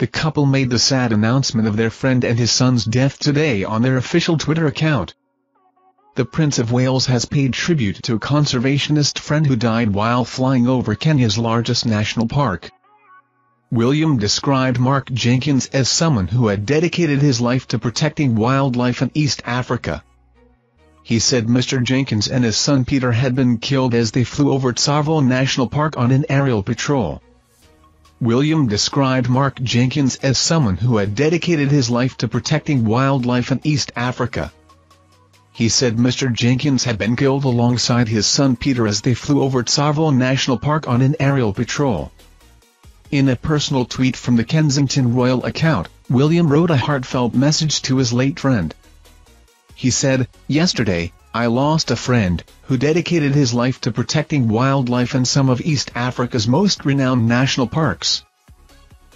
The couple made the sad announcement of their friend and his son's death today on their official Twitter account. The Prince of Wales has paid tribute to a conservationist friend who died while flying over Kenya's largest national park. William described Mark Jenkins as someone who had dedicated his life to protecting wildlife in East Africa. He said Mr. Jenkins and his son Peter had been killed as they flew over Tsavo National Park on an aerial patrol. William described Mark Jenkins as someone who had dedicated his life to protecting wildlife in East Africa. He said Mr. Jenkins had been killed alongside his son Peter as they flew over Tsavo National Park on an aerial patrol. In a personal tweet from the Kensington Royal account, William wrote a heartfelt message to his late friend. He said, "Yesterday, I lost a friend, who dedicated his life to protecting wildlife in some of East Africa's most renowned national parks."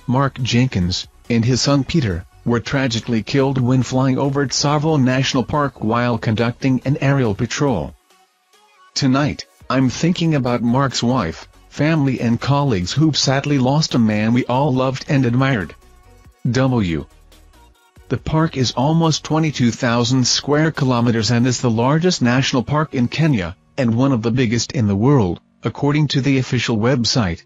Mark Jenkins, and his son Peter, were tragically killed when flying over Tsavo National Park while conducting an aerial patrol. "Tonight, I'm thinking about Mark's wife, family and colleagues who've sadly lost a man we all loved and admired. W. The park is almost 22,000 square kilometers and is the largest national park in Kenya, and one of the biggest in the world, according to the official website.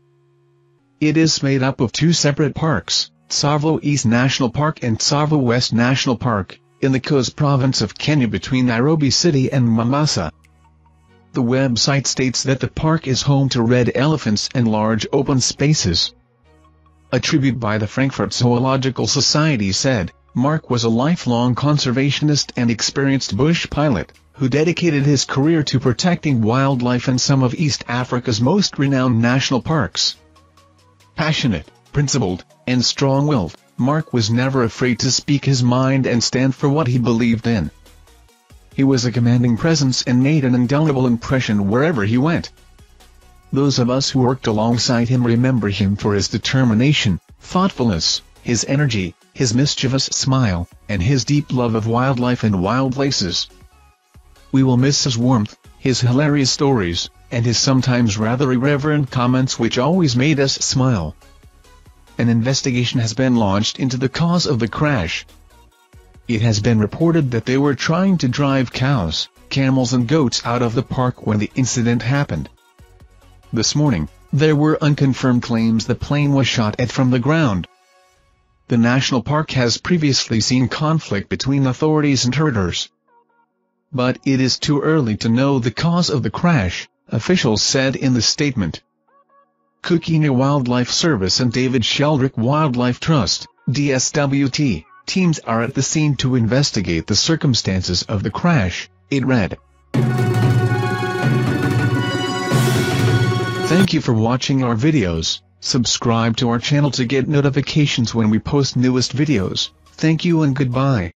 It is made up of two separate parks, Tsavo East National Park and Tsavo West National Park, in the Coast province of Kenya between Nairobi City and Mombasa. The website states that the park is home to red elephants and large open spaces. A tribute by the Frankfurt Zoological Society said, Mark was a lifelong conservationist and experienced bush pilot, who dedicated his career to protecting wildlife in some of East Africa's most renowned national parks. Passionate, principled, and strong-willed, Mark was never afraid to speak his mind and stand for what he believed in. He was a commanding presence and made an indelible impression wherever he went. Those of us who worked alongside him remember him for his determination, thoughtfulness, his energy, his mischievous smile, and his deep love of wildlife and wild places. We will miss his warmth, his hilarious stories, and his sometimes rather irreverent comments which always made us smile. An investigation has been launched into the cause of the crash. It has been reported that they were trying to drive cows, camels and goats out of the park when the incident happened. This morning, there were unconfirmed claims the plane was shot at from the ground. The national park has previously seen conflict between authorities and herders. But it is too early to know the cause of the crash, officials said in the statement. Kukina Wildlife Service and David Sheldrick Wildlife Trust, DSWT, teams are at the scene to investigate the circumstances of the crash, it read. Thank you for watching our videos. Subscribe to our channel to get notifications when we post newest videos. Thank you and goodbye.